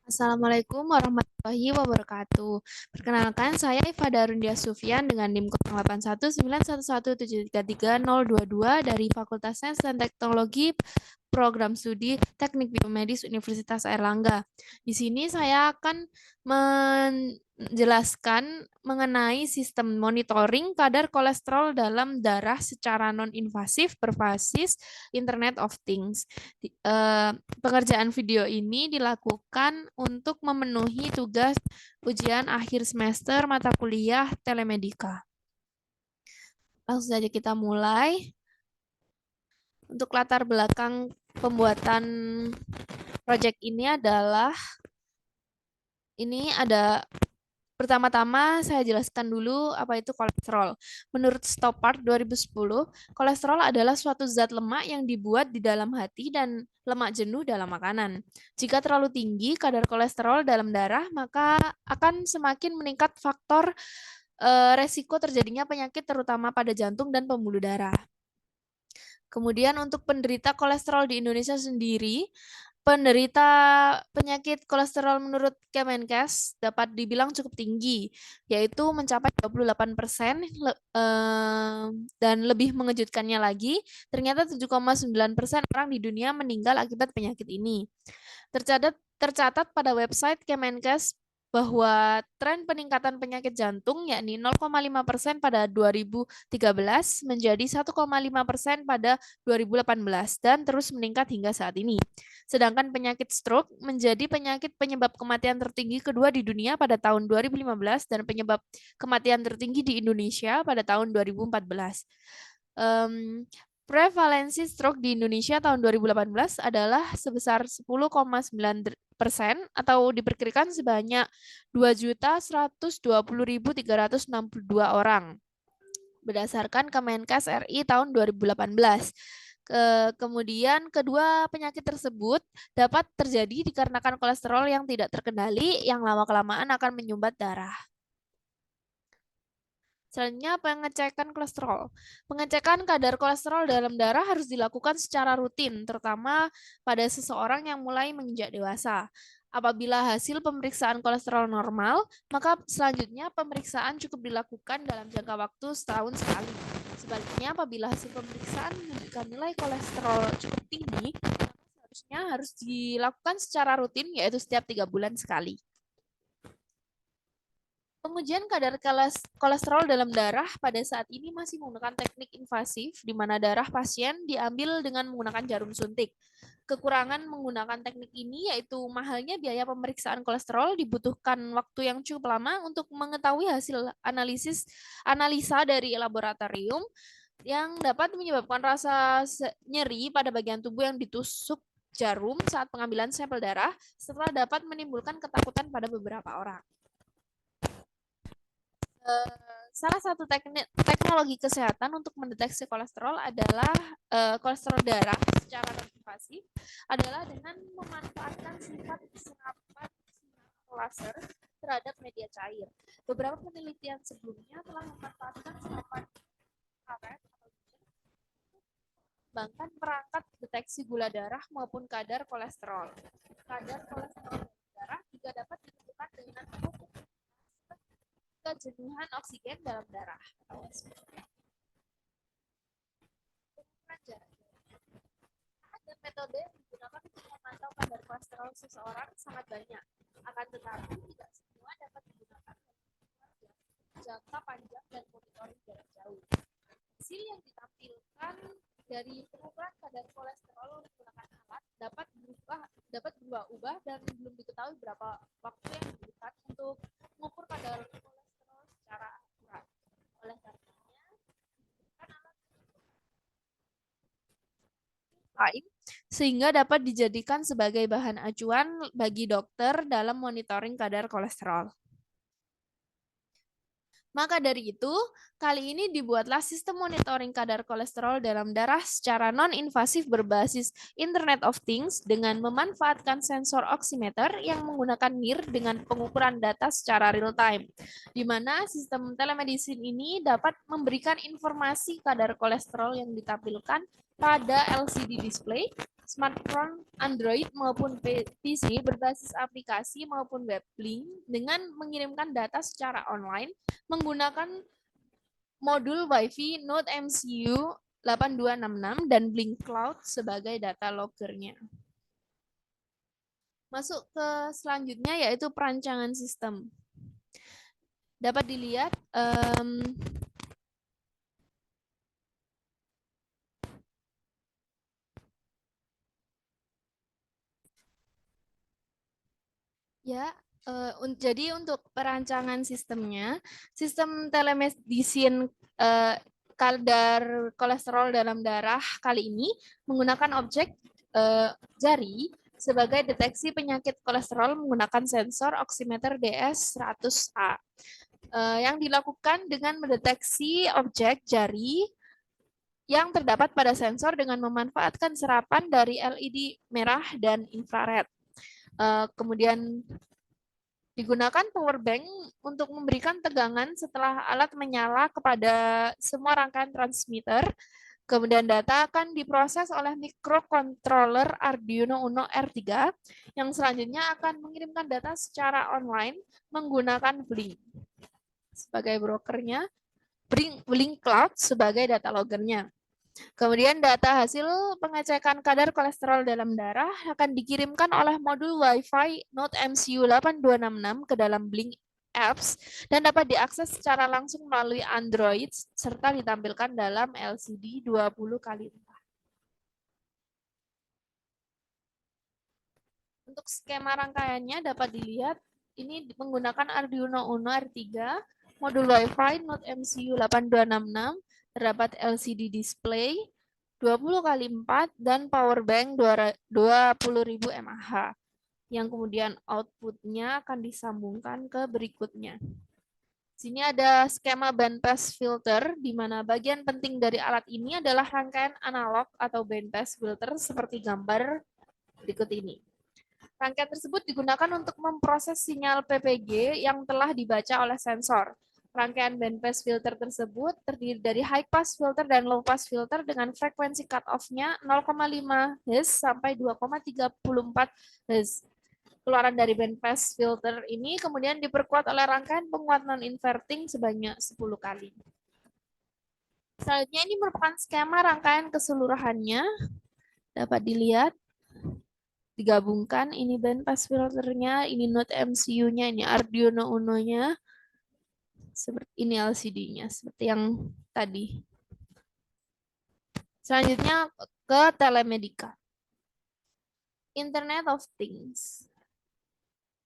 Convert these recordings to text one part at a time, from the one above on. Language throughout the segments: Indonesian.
Assalamualaikum warahmatullahi wabarakatuh. Perkenalkan, saya Iva Darundia Sufyan dengan NIM 081911733022 dari Fakultas Sains dan Teknologi Program Studi Teknik Biomedis Universitas Airlangga. Di sini saya akan menjelaskan mengenai sistem monitoring kadar kolesterol dalam darah secara non-invasif berbasis Internet of Things. Pengerjaan video ini dilakukan untuk memenuhi tugas ujian akhir semester mata kuliah telemedika. Langsung saja kita mulai. Untuk latar belakang pembuatan proyek ini adalah, pertama-tama saya jelaskan dulu apa itu kolesterol. Menurut Stoppard 2010, kolesterol adalah suatu zat lemak yang dibuat di dalam hati dan lemak jenuh dalam makanan. Jika terlalu tinggi kadar kolesterol dalam darah, maka akan semakin meningkat faktor resiko terjadinya penyakit terutama pada jantung dan pembuluh darah. Kemudian untuk penderita kolesterol di Indonesia sendiri, penderita penyakit kolesterol menurut Kemenkes dapat dibilang cukup tinggi, yaitu mencapai 28%, dan lebih mengejutkannya lagi, ternyata 7,9% orang di dunia meninggal akibat penyakit ini. Tercatat pada website Kemenkes bahwa tren peningkatan penyakit jantung yakni 0,5% pada 2013 menjadi 1,5% pada 2018 dan terus meningkat hingga saat ini. Sedangkan penyakit stroke menjadi penyakit penyebab kematian tertinggi kedua di dunia pada tahun 2015 dan penyebab kematian tertinggi di Indonesia pada tahun 2014. Prevalensi stroke di Indonesia tahun 2018 adalah sebesar 10,9% atau diperkirakan sebanyak 2.120.362 orang berdasarkan Kemenkes RI tahun 2018. Kemudian kedua penyakit tersebut dapat terjadi dikarenakan kolesterol yang tidak terkendali yang lama-kelamaan akan menyumbat darah. Selanjutnya, pengecekan kolesterol. Pengecekan kadar kolesterol dalam darah harus dilakukan secara rutin, terutama pada seseorang yang mulai menginjak dewasa. Apabila hasil pemeriksaan kolesterol normal, maka selanjutnya pemeriksaan cukup dilakukan dalam jangka waktu setahun sekali. Sebaliknya, apabila hasil pemeriksaan menunjukkan nilai kolesterol cukup tinggi, maka seharusnya harus dilakukan secara rutin, yaitu setiap 3 bulan sekali. Pengujian kadar kolesterol dalam darah pada saat ini masih menggunakan teknik invasif, di mana darah pasien diambil dengan menggunakan jarum suntik. Kekurangan menggunakan teknik ini yaitu mahalnya biaya pemeriksaan kolesterol, dibutuhkan waktu yang cukup lama untuk mengetahui hasil analisa dari laboratorium yang dapat menyebabkan rasa nyeri pada bagian tubuh yang ditusuk jarum saat pengambilan sampel darah, serta dapat menimbulkan ketakutan pada beberapa orang. Salah satu teknologi kesehatan untuk mendeteksi kolesterol adalah kolesterol darah secara non-invasif adalah dengan memanfaatkan sifat serapan sinar laser terhadap media cair. Beberapa penelitian sebelumnya telah memanfaatkan serapan karet atau mengembangkan perangkat deteksi gula darah maupun kadar kolesterol. Kadar kolesterol darah juga dapat ditentukan dengan kejenuhan oksigen dalam darah. Ada metode yang digunakan untuk memantau kadar kolesterol seseorang sangat banyak, akan tetapi tidak semua dapat digunakan untuk jangka panjang dan monitoring jarak jauh. Hasil yang ditampilkan dari pengukuran kadar kolesterol menggunakan alat dapat berubah-ubah dan belum diketahui berapa waktu yang dibutuhkan untuk mengukur kadar kolesterol secara akurat. Oleh karenanya, lain sehingga dapat dijadikan sebagai bahan acuan bagi dokter dalam monitoring kadar kolesterol. Maka dari itu, kali ini dibuatlah sistem monitoring kadar kolesterol dalam darah secara non-invasif berbasis Internet of Things dengan memanfaatkan sensor oximeter yang menggunakan NIR dengan pengukuran data secara real-time, di mana sistem telemedicine ini dapat memberikan informasi kadar kolesterol yang ditampilkan pada LCD display smartphone Android maupun PC berbasis aplikasi maupun web link dengan mengirimkan data secara online menggunakan modul Wi-Fi Node MCU 8266 dan Blink Cloud sebagai data loggernya. Masuk ke selanjutnya yaitu perancangan sistem. Dapat dilihat ya, jadi untuk perancangan sistemnya, sistem telemedicine kadar kolesterol dalam darah kali ini menggunakan objek jari sebagai deteksi penyakit kolesterol menggunakan sensor oximeter DS100A. Yang dilakukan dengan mendeteksi objek jari yang terdapat pada sensor dengan memanfaatkan serapan dari LED merah dan infrared. Kemudian digunakan power bank untuk memberikan tegangan setelah alat menyala kepada semua rangkaian transmitter. Kemudian data akan diproses oleh microcontroller Arduino Uno R3 yang selanjutnya akan mengirimkan data secara online menggunakan Blink sebagai brokernya, Blink Cloud sebagai data loggernya. Kemudian data hasil pengecekan kadar kolesterol dalam darah akan dikirimkan oleh modul Wi-Fi Node MCU 8266 ke dalam Blink Apps dan dapat diakses secara langsung melalui Android serta ditampilkan dalam LCD 20x4. Untuk skema rangkaiannya dapat dilihat ini menggunakan Arduino Uno R3, modul Wi-Fi Node MCU 8266, terdapat LCD display 20x4 dan power bank 20.000 mAh yang kemudian outputnya akan disambungkan ke berikutnya. Sini ada skema bandpass filter di mana bagian penting dari alat ini adalah rangkaian analog atau bandpass filter seperti gambar berikut ini. Rangkaian tersebut digunakan untuk memproses sinyal PPG yang telah dibaca oleh sensor. Rangkaian bandpass filter tersebut terdiri dari high pass filter dan low pass filter dengan frekuensi cut-off-nya 0,5 Hz sampai 2,34 Hz. Keluaran dari bandpass filter ini kemudian diperkuat oleh rangkaian penguat non-inverting sebanyak 10 kali. Selanjutnya ini merupakan skema rangkaian keseluruhannya. Dapat dilihat digabungkan, ini bandpass filternya, ini Node MCU-nya, ini Arduino Uno-nya. Seperti ini LCD-nya, seperti yang tadi. Selanjutnya ke telemedika. Internet of Things.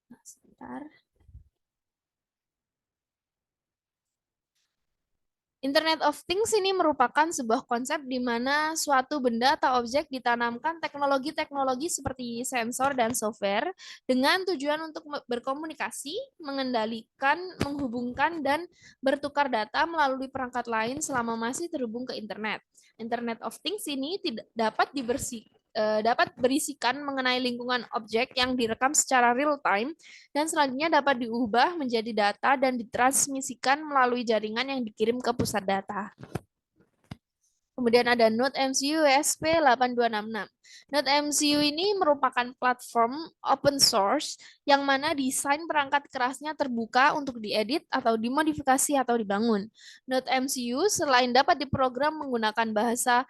Nah, sebentar. Internet of Things ini merupakan sebuah konsep di mana suatu benda atau objek ditanamkan teknologi-teknologi seperti sensor dan software dengan tujuan untuk berkomunikasi, mengendalikan, menghubungkan, dan bertukar data melalui perangkat lain selama masih terhubung ke internet. Internet of Things ini tidak dapat dapat berisikan mengenai lingkungan objek yang direkam secara real time dan selanjutnya dapat diubah menjadi data dan ditransmisikan melalui jaringan yang dikirim ke pusat data. Kemudian ada Node MCU ESP8266. Node MCU ini merupakan platform open source yang mana desain perangkat kerasnya terbuka untuk diedit atau dimodifikasi atau dibangun. Node MCU selain dapat diprogram menggunakan bahasa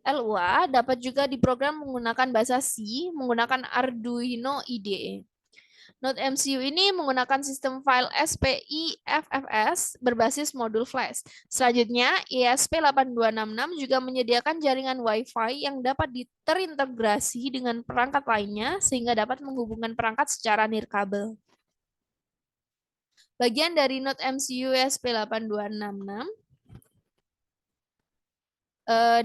Lua, dapat juga diprogram menggunakan bahasa C menggunakan Arduino IDE. Node MCU ini menggunakan sistem file SPI FFS berbasis modul flash. Selanjutnya, ESP8266 juga menyediakan jaringan Wi-Fi yang dapat terintegrasi dengan perangkat lainnya sehingga dapat menghubungkan perangkat secara nirkabel. Bagian dari Node MCU ESP8266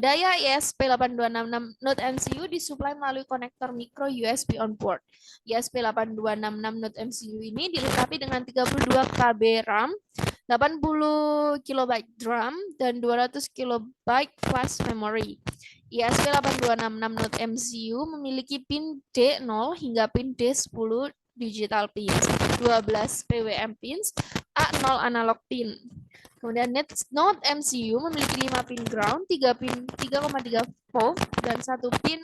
daya ESP8266 Node MCU disuplai melalui konektor micro USB on board. ESP8266 Node MCU ini dilengkapi dengan 32 KB RAM, 80 KB DRAM, dan 200 KB flash memory. ESP8266 Node MCU memiliki pin D0 hingga pin D10 digital pins, 12 PWM pins, A0 analog pin. Kemudian Node MCU memiliki 5 pin ground, 3 pin 3,3 volt, dan 1 pin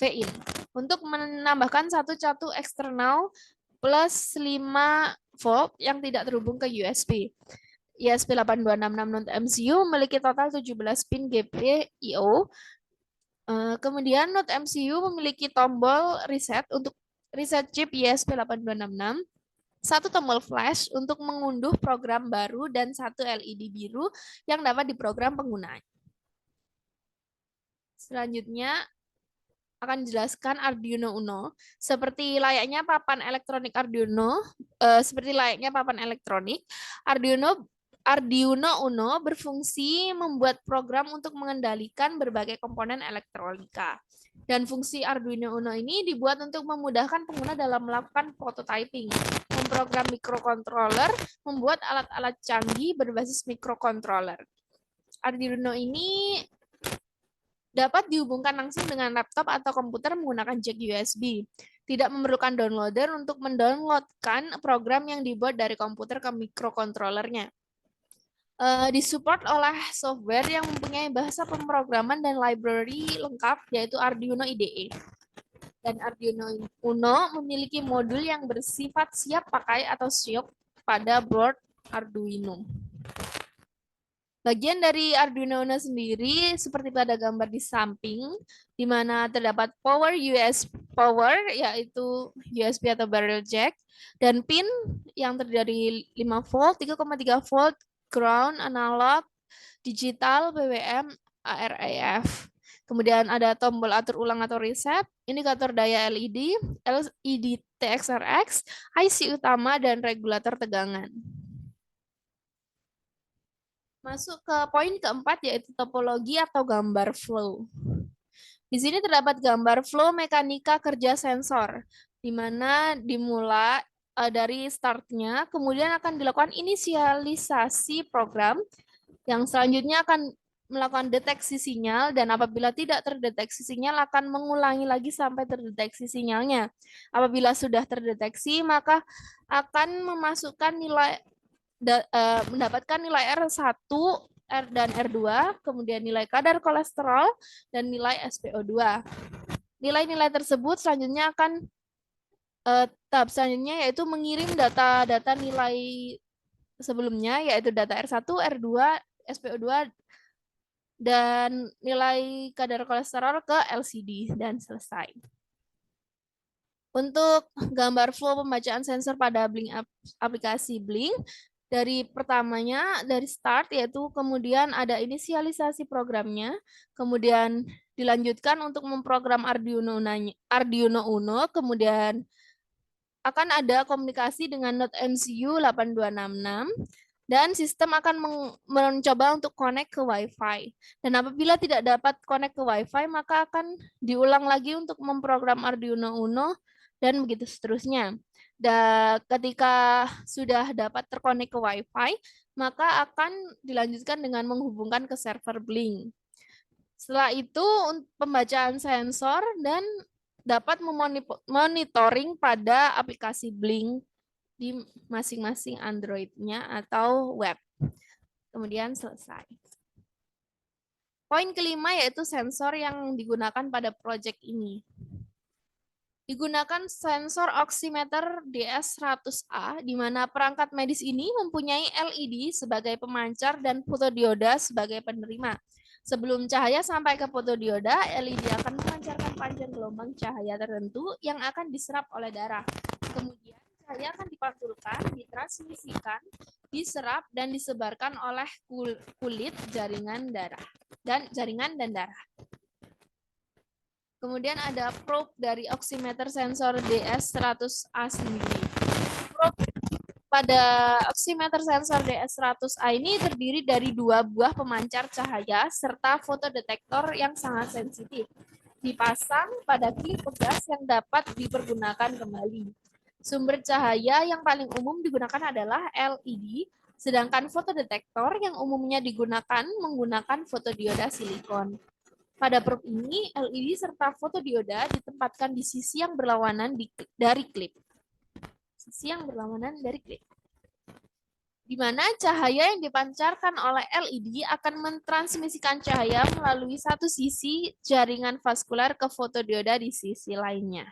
VIN. Untuk menambahkan satu catu eksternal plus 5 volt yang tidak terhubung ke USB. ESP8266 non MCU memiliki total 17 pin GPIO. Kemudian Node MCU memiliki tombol reset untuk reset chip ESP8266, satu tombol flash untuk mengunduh program baru, dan satu LED biru yang dapat diprogram pengguna. Selanjutnya akan dijelaskan Arduino Uno. Seperti layaknya papan elektronik Arduino, Arduino Uno berfungsi membuat program untuk mengendalikan berbagai komponen elektronika. Dan fungsi Arduino Uno ini dibuat untuk memudahkan pengguna dalam melakukan prototyping, memprogram microcontroller, membuat alat-alat canggih berbasis microcontroller. Arduino ini dapat dihubungkan langsung dengan laptop atau komputer menggunakan jack USB. Tidak memerlukan downloader untuk mendownloadkan program yang dibuat dari komputer ke microcontrollernya. Disupport oleh software yang mempunyai bahasa pemrograman dan library lengkap, yaitu Arduino IDE. Dan Arduino Uno memiliki modul yang bersifat siap pakai atau SIOP pada board Arduino. Bagian dari Arduino Uno sendiri seperti pada gambar di samping, di mana terdapat power, yaitu USB atau barrel jack, dan pin yang terdiri dari 5 volt, 3,3 volt, ground, analog, digital, PWM, ARAF. Kemudian ada tombol atur ulang atau reset, indikator daya LED, LED TXRX, IC utama, dan regulator tegangan. Masuk ke poin keempat, yaitu topologi atau gambar flow. Di sini terdapat gambar flow mekanika kerja sensor, di mana dimulai dari startnya, kemudian akan dilakukan inisialisasi program, yang selanjutnya akan melakukan deteksi sinyal, dan apabila tidak terdeteksi sinyal akan mengulangi lagi sampai terdeteksi sinyalnya. Apabila sudah terdeteksi, maka akan memasukkan mendapatkan nilai R1, R dan R2, kemudian nilai kadar kolesterol, dan nilai SpO2. Nilai-nilai tersebut selanjutnya akan tahap selanjutnya yaitu mengirim data-data nilai sebelumnya, yaitu data R1, R2, SpO2, dan nilai kadar kolesterol ke LCD, dan selesai. Untuk gambar flow pembacaan sensor pada aplikasi Blink, dari pertamanya, dari start, yaitu kemudian ada inisialisasi programnya, kemudian dilanjutkan untuk memprogram Arduino Uno, kemudian akan ada komunikasi dengan Node MCU 8266, dan sistem akan mencoba untuk connect ke Wi-Fi. Dan apabila tidak dapat connect ke Wi-Fi, maka akan diulang lagi untuk memprogram Arduino Uno, dan begitu seterusnya. Dan ketika sudah dapat terkonek ke Wi-Fi, maka akan dilanjutkan dengan menghubungkan ke server Blink. Setelah itu pembacaan sensor dan dapat memonitoring pada aplikasi Blink di masing-masing Android-nya atau web. Kemudian selesai. Poin kelima yaitu sensor yang digunakan pada proyek ini. Digunakan sensor oximeter DS100A, di mana perangkat medis ini mempunyai LED sebagai pemancar dan fotodioda sebagai penerima. Sebelum cahaya sampai ke fotodioda, LED akan memancarkan panjang gelombang cahaya tertentu yang akan diserap oleh darah. Kemudian cahaya akan dipantulkan, ditransmisikan, diserap, dan disebarkan oleh kulit, jaringan dan darah. Kemudian ada probe dari oximeter sensor DS100A sendiri. Probe pada oximeter sensor DS100A ini terdiri dari 2 buah pemancar cahaya serta fotodetektor yang sangat sensitif. Dipasang pada klip pegas yang dapat dipergunakan kembali. Sumber cahaya yang paling umum digunakan adalah LED, sedangkan fotodetektor yang umumnya digunakan menggunakan fotodioda silikon. Pada probe ini, LED serta fotodioda ditempatkan di sisi yang berlawanan dari klip. Sisi yang berlawanan dari klip. di mana cahaya yang dipancarkan oleh LED akan mentransmisikan cahaya melalui satu sisi jaringan vaskular ke fotodioda di sisi lainnya.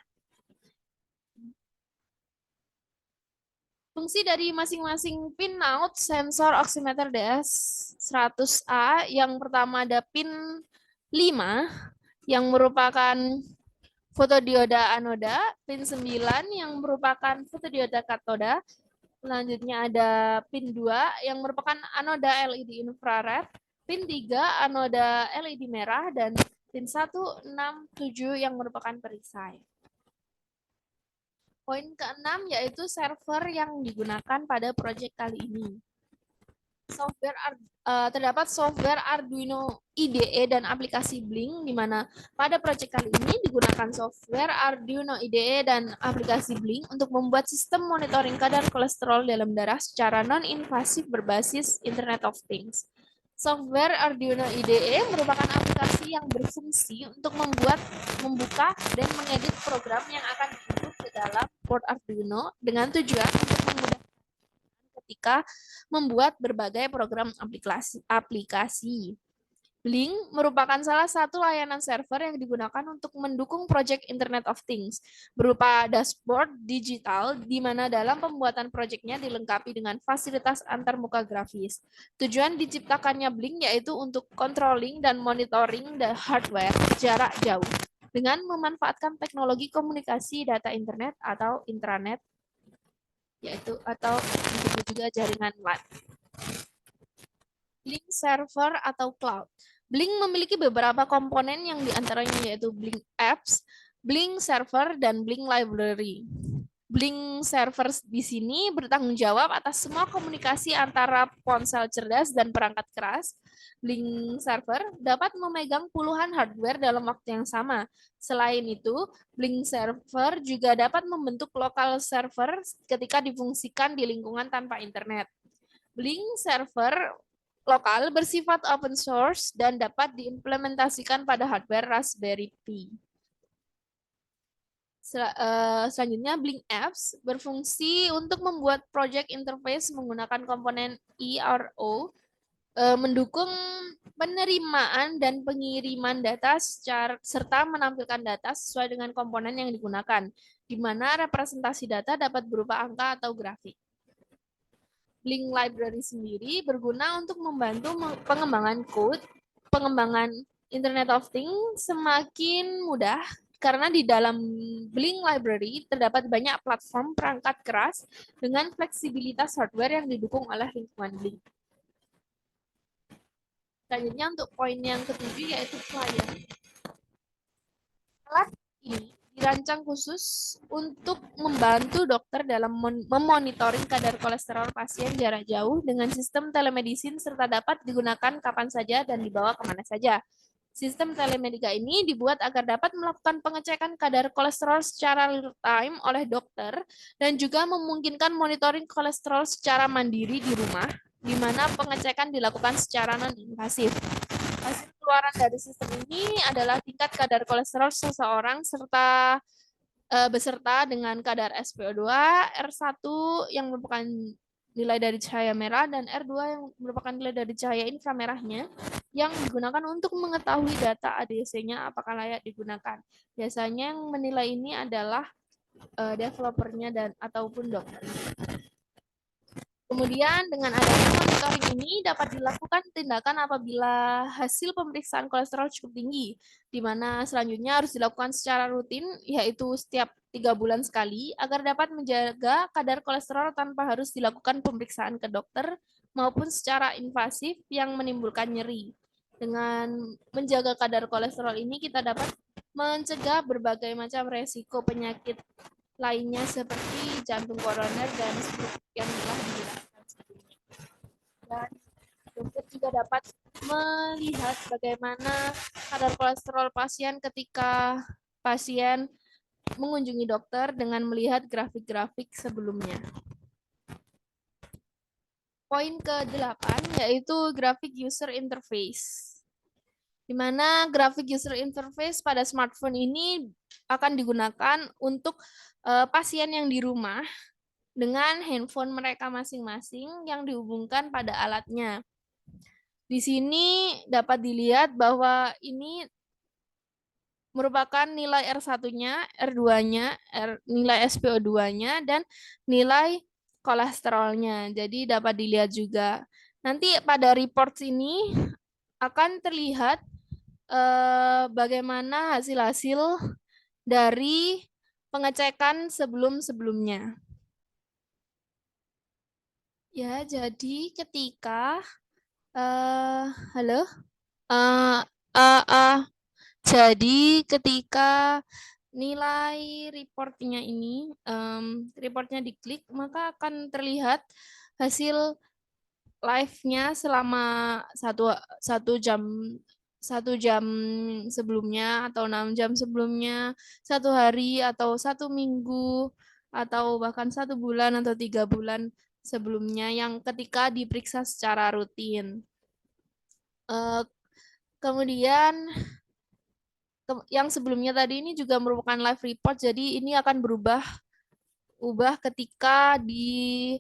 Fungsi dari masing-masing pin out sensor oximeter DS100A, yang pertama ada pin 5 yang merupakan fotodioda anoda, pin 9 yang merupakan fotodioda katoda, selanjutnya ada pin 2 yang merupakan anoda LED infrared, pin 3 anoda LED merah, dan pin 1, 6, 7 yang merupakan perisai. Poin ke-6 yaitu server yang digunakan pada proyek kali ini. Terdapat software Arduino IDE dan aplikasi Blink, di mana pada proyek kali ini digunakan software Arduino IDE dan aplikasi Blink untuk membuat sistem monitoring kadar kolesterol dalam darah secara non-invasif berbasis Internet of Things. Software Arduino IDE merupakan aplikasi yang berfungsi untuk membuka, dan mengedit program yang akan diinput ke dalam board Arduino dengan tujuan untuk memudahkan ketika membuat berbagai program aplikasi. Blink merupakan salah satu layanan server yang digunakan untuk mendukung proyek Internet of Things, berupa dashboard digital di mana dalam pembuatan proyeknya dilengkapi dengan fasilitas antarmuka grafis. Tujuan diciptakannya Blink yaitu untuk controlling dan monitoring the hardware jarak jauh dengan memanfaatkan teknologi komunikasi data internet atau intranet, atau disebut juga jaringan LAN. Blink Server atau Cloud. Blink memiliki beberapa komponen yang diantaranya yaitu Blink Apps, Blink Server, dan Blink Library. Blink Server di sini bertanggung jawab atas semua komunikasi antara ponsel cerdas dan perangkat keras. Blink Server dapat memegang puluhan hardware dalam waktu yang sama. Selain itu, Blink Server juga dapat membentuk lokal server ketika difungsikan di lingkungan tanpa internet. Blink Server lokal bersifat open source dan dapat diimplementasikan pada hardware Raspberry Pi. Selanjutnya, Blink Apps berfungsi untuk membuat project interface menggunakan komponen ERO, mendukung penerimaan dan pengiriman data serta menampilkan data sesuai dengan komponen yang digunakan, di mana representasi data dapat berupa angka atau grafik. Blink Library sendiri berguna untuk membantu pengembangan code, pengembangan Internet of Things semakin mudah, karena di dalam Blink Library terdapat banyak platform perangkat keras dengan fleksibilitas hardware yang didukung oleh lingkungan Blink. Selanjutnya untuk poin yang ketujuh yaitu client. Alat ini dirancang khusus untuk membantu dokter dalam memonitoring kadar kolesterol pasien jarak jauh dengan sistem telemedicine serta dapat digunakan kapan saja dan dibawa kemana saja. Sistem telemedika ini dibuat agar dapat melakukan pengecekan kadar kolesterol secara real time oleh dokter dan juga memungkinkan monitoring kolesterol secara mandiri di rumah, di mana pengecekan dilakukan secara non-invasif. Hasil keluaran dari sistem ini adalah tingkat kadar kolesterol seseorang beserta dengan kadar SpO2, R1 yang merupakan nilai dari cahaya merah, dan R2 yang merupakan nilai dari cahaya inframerahnya, yang digunakan untuk mengetahui data ADC-nya apakah layak digunakan. Biasanya yang menilai ini adalah developernya dan ataupun dokter. Kemudian dengan adanya monitoring ini dapat dilakukan tindakan apabila hasil pemeriksaan kolesterol cukup tinggi, di mana selanjutnya harus dilakukan secara rutin, yaitu setiap 3 bulan sekali, agar dapat menjaga kadar kolesterol tanpa harus dilakukan pemeriksaan ke dokter maupun secara invasif yang menimbulkan nyeri. Dengan menjaga kadar kolesterol ini, kita dapat mencegah berbagai macam resiko penyakit lainnya seperti jantung koroner dan stroke yang telah dijelaskan sebelumnya. Dan dokter juga dapat melihat bagaimana kadar kolesterol pasien ketika pasien mengunjungi dokter dengan melihat grafik-grafik sebelumnya. Poin ke-8 yaitu grafik user interface, di mana grafik user interface pada smartphone ini akan digunakan untuk pasien yang di rumah dengan handphone mereka masing-masing yang dihubungkan pada alatnya. Di sini dapat dilihat bahwa ini merupakan nilai R1-nya, R2-nya, nilai SpO2-nya, dan nilai kolesterolnya. Jadi dapat dilihat juga. Nanti pada report ini akan terlihat bagaimana hasil-hasil dari pengecekan sebelum-sebelumnya. Ya, jadi ketika halo, Eh, eh, eh, jadi ketika nilai reportnya ini, reportnya diklik, maka akan terlihat hasil live-nya selama satu jam 1 jam sebelumnya atau 6 jam sebelumnya, 1 hari atau 1 minggu atau bahkan 1 bulan atau 3 bulan sebelumnya yang ketika diperiksa secara rutin. Kemudian yang sebelumnya tadi ini juga merupakan live report, jadi ini akan berubah ketika di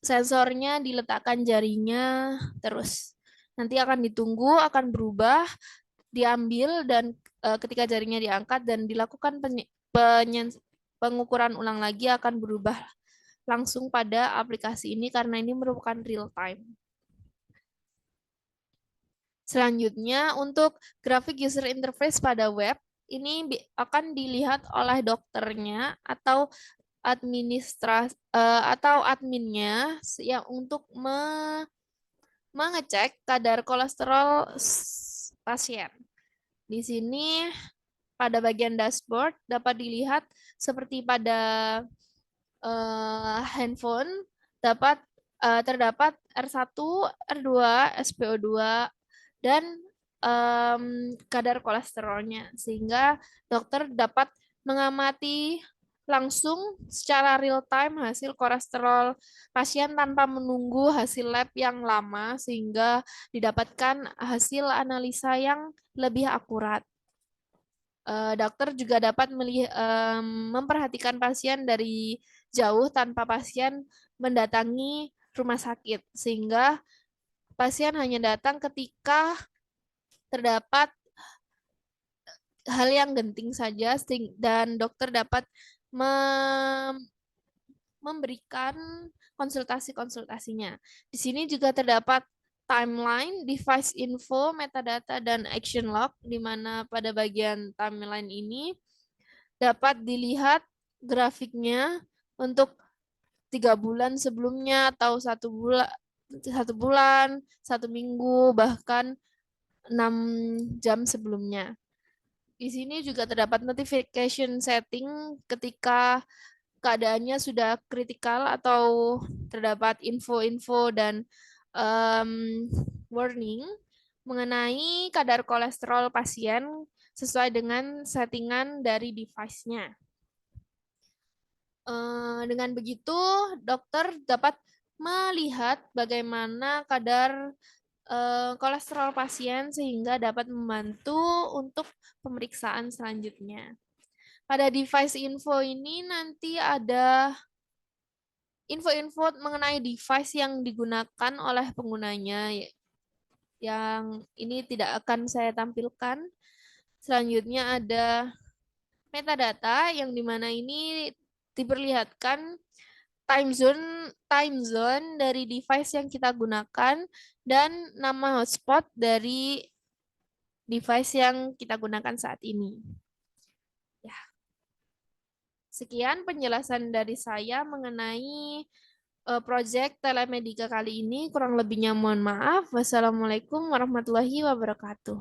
sensornya diletakkan jarinya terus. Nanti akan ditunggu, akan berubah, diambil dan ketika jarinya diangkat dan dilakukan pengukuran ulang lagi akan berubah langsung pada aplikasi ini karena ini merupakan real time. Selanjutnya, untuk grafik user interface pada web, ini akan dilihat oleh dokternya atau atau adminnya yang untuk mengecek kadar kolesterol pasien. Di sini pada bagian dashboard dapat dilihat seperti pada handphone terdapat R1, R2, SpO2 dan kadar kolesterolnya sehingga dokter dapat mengamati langsung secara real time hasil kolesterol pasien tanpa menunggu hasil lab yang lama sehingga didapatkan hasil analisa yang lebih akurat. Dokter juga dapat memperhatikan pasien dari jauh tanpa pasien mendatangi rumah sakit sehingga pasien hanya datang ketika terdapat hal yang genting saja dan dokter dapat memberikan konsultasi-konsultasinya. Di sini juga terdapat timeline, device info, metadata, dan action log, di mana pada bagian timeline ini dapat dilihat grafiknya untuk 3 bulan sebelumnya atau 1 bulan, 1 minggu, bahkan 6 jam sebelumnya. Di sini juga terdapat notification setting ketika keadaannya sudah kritikal atau terdapat info-info dan warning mengenai kadar kolesterol pasien sesuai dengan settingan dari device-nya. Dengan begitu, dokter dapat melihat bagaimana kadar kolesterol pasien sehingga dapat membantu untuk pemeriksaan selanjutnya. Pada device info ini nanti ada info-info mengenai device yang digunakan oleh penggunanya, yang ini tidak akan saya tampilkan. Selanjutnya ada metadata yang dimana ini diperlihatkan time zone dari device yang kita gunakan dan nama hotspot dari device yang kita gunakan saat ini. Ya. Sekian penjelasan dari saya mengenai proyek telemedika kali ini. Kurang lebihnya mohon maaf. Wassalamualaikum warahmatullahi wabarakatuh.